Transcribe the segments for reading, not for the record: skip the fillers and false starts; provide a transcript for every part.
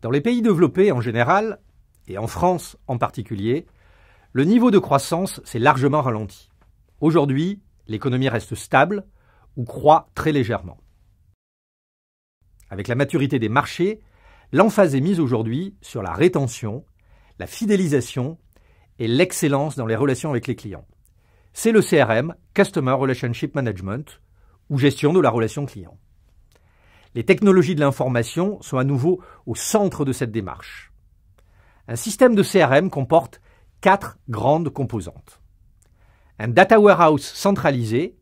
Dans les pays développés en général, et en France en particulier, le niveau de croissance s'est largement ralenti. Aujourd'hui, l'économie reste stable ou croît très légèrement. Avec la maturité des marchés, l'emphase est mise aujourd'hui sur la rétention, la fidélisation et l'excellence dans les relations avec les clients. C'est le CRM, Customer Relationship Management, ou gestion de la relation client. Les technologies de l'information sont à nouveau au centre de cette démarche. Un système de CRM comporte 4 grandes composantes. Un data warehouse centralisé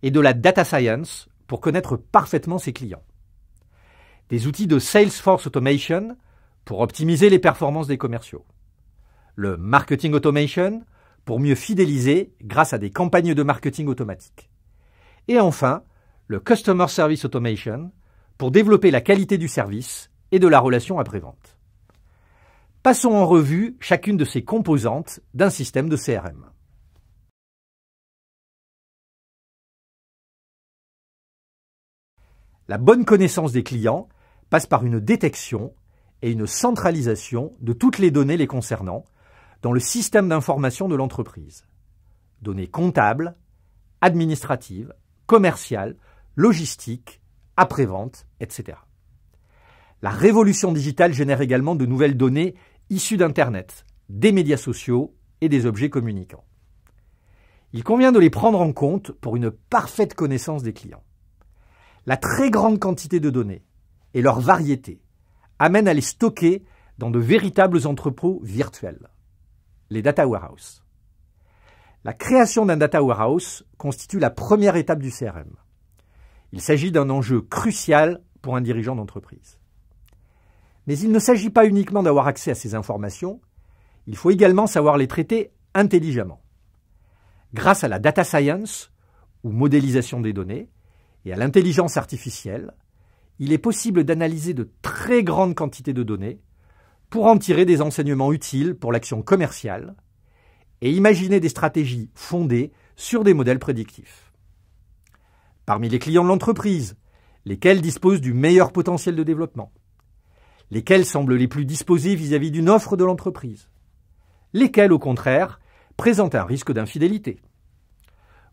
et de la data science pour connaître parfaitement ses clients. Des outils de Salesforce Automation pour optimiser les performances des commerciaux. Le Marketing Automation pour mieux fidéliser grâce à des campagnes de marketing automatiques. Et enfin, le Customer Service Automation pour développer la qualité du service et de la relation après-vente. Passons en revue chacune de ces composantes d'un système de CRM. La bonne connaissance des clients passe par une détection et une centralisation de toutes les données les concernant dans le système d'information de l'entreprise. Données comptables, administratives, commerciales, logistiques, après-vente, etc. La révolution digitale génère également de nouvelles données issues d'Internet, des médias sociaux et des objets communicants. Il convient de les prendre en compte pour une parfaite connaissance des clients. La très grande quantité de données et leur variété amènent à les stocker dans de véritables entrepôts virtuels, les data warehouses. La création d'un data warehouse constitue la première étape du CRM. Il s'agit d'un enjeu crucial pour un dirigeant d'entreprise. Mais il ne s'agit pas uniquement d'avoir accès à ces informations, il faut également savoir les traiter intelligemment. Grâce à la data science, ou modélisation des données, et à l'intelligence artificielle, il est possible d'analyser de très grandes quantités de données pour en tirer des enseignements utiles pour l'action commerciale et imaginer des stratégies fondées sur des modèles prédictifs. Parmi les clients de l'entreprise, lesquels disposent du meilleur potentiel de développement, lesquels semblent les plus disposés vis-à-vis d'une offre de l'entreprise, lesquels, au contraire, présentent un risque d'infidélité.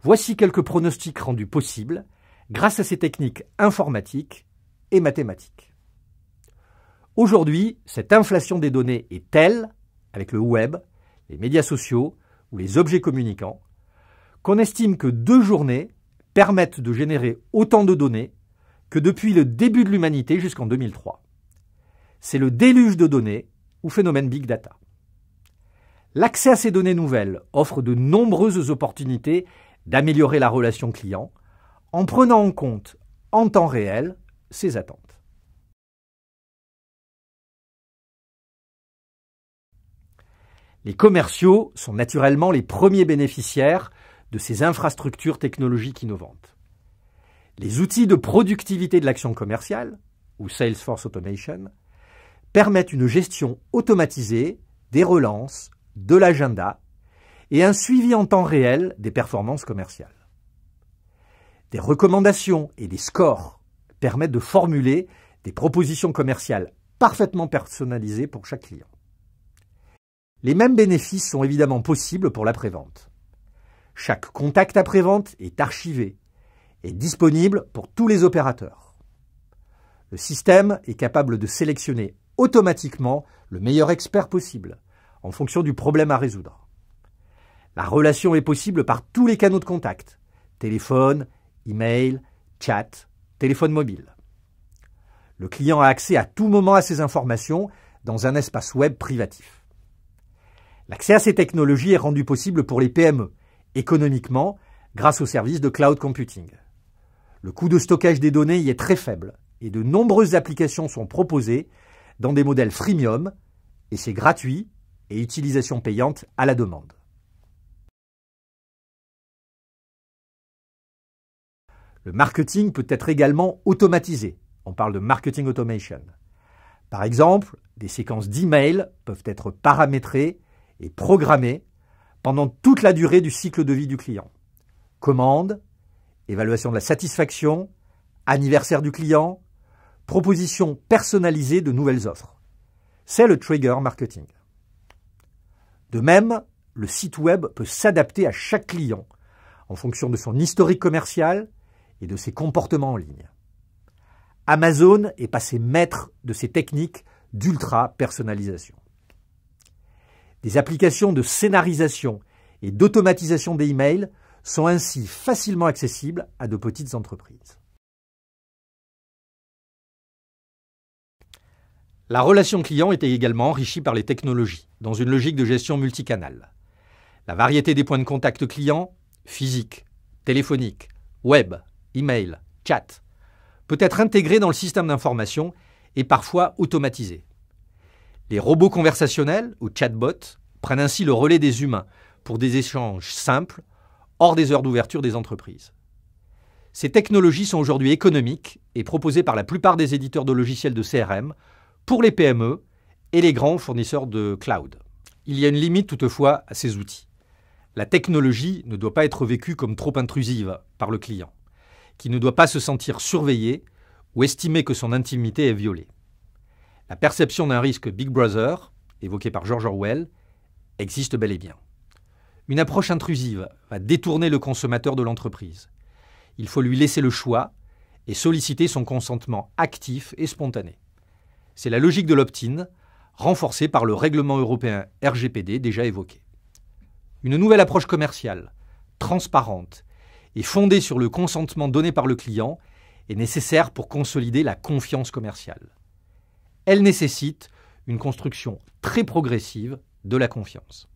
Voici quelques pronostics rendus possibles grâce à ces techniques informatiques et mathématiques. Aujourd'hui, cette inflation des données est telle, avec le web, les médias sociaux ou les objets communicants, qu'on estime que 2 journées permettent de générer autant de données que depuis le début de l'humanité jusqu'en 2003. C'est le déluge de données ou phénomène Big Data. L'accès à ces données nouvelles offre de nombreuses opportunités d'améliorer la relation client en prenant en compte en temps réel ses attentes. Les commerciaux sont naturellement les premiers bénéficiaires de ces infrastructures technologiques innovantes. Les outils de productivité de l'action commerciale, ou Salesforce Automation, permettent une gestion automatisée des relances, de l'agenda et un suivi en temps réel des performances commerciales. Des recommandations et des scores permettent de formuler des propositions commerciales parfaitement personnalisées pour chaque client. Les mêmes bénéfices sont évidemment possibles pour l'après-vente. Chaque contact après-vente est archivé et disponible pour tous les opérateurs. Le système est capable de sélectionner automatiquement le meilleur expert possible en fonction du problème à résoudre. La relation est possible par tous les canaux de contact, téléphone, email, chat, téléphone mobile. Le client a accès à tout moment à ces informations dans un espace web privatif. L'accès à ces technologies est rendu possible pour les PME, économiquement, grâce aux services de cloud computing. Le coût de stockage des données y est très faible et de nombreuses applications sont proposées dans des modèles freemium et c'est gratuit et utilisation payante à la demande. Le marketing peut être également automatisé. On parle de marketing automation. Par exemple, des séquences d'emails peuvent être paramétrées et programmées pendant toute la durée du cycle de vie du client. Commande, évaluation de la satisfaction, anniversaire du client, proposition personnalisée de nouvelles offres. c'est le trigger marketing. De même, le site web peut s'adapter à chaque client en fonction de son historique commercial et de ses comportements en ligne. Amazon est passé maître de ces techniques d'ultra-personnalisation. Des applications de scénarisation et d'automatisation des emails sont ainsi facilement accessibles à de petites entreprises. La relation client est également enrichie par les technologies, dans une logique de gestion multicanale. La variété des points de contact clients, physiques, téléphoniques, web, email, chat, peut être intégrée dans le système d'information et parfois automatisée. Les robots conversationnels ou chatbots prennent ainsi le relais des humains pour des échanges simples, hors des heures d'ouverture des entreprises. Ces technologies sont aujourd'hui économiques et proposées par la plupart des éditeurs de logiciels de CRM pour les PME et les grands fournisseurs de cloud. Il y a une limite toutefois à ces outils. La technologie ne doit pas être vécue comme trop intrusive par le client, qui ne doit pas se sentir surveillé ou estimer que son intimité est violée. La perception d'un risque Big Brother, évoqué par George Orwell, existe bel et bien. Une approche intrusive va détourner le consommateur de l'entreprise. Il faut lui laisser le choix et solliciter son consentement actif et spontané. C'est la logique de l'opt-in, renforcée par le règlement européen RGPD déjà évoqué. Une nouvelle approche commerciale, transparente et fondée sur le consentement donné par le client est nécessaire pour consolider la confiance commerciale. Elle nécessite une construction très progressive de la confiance.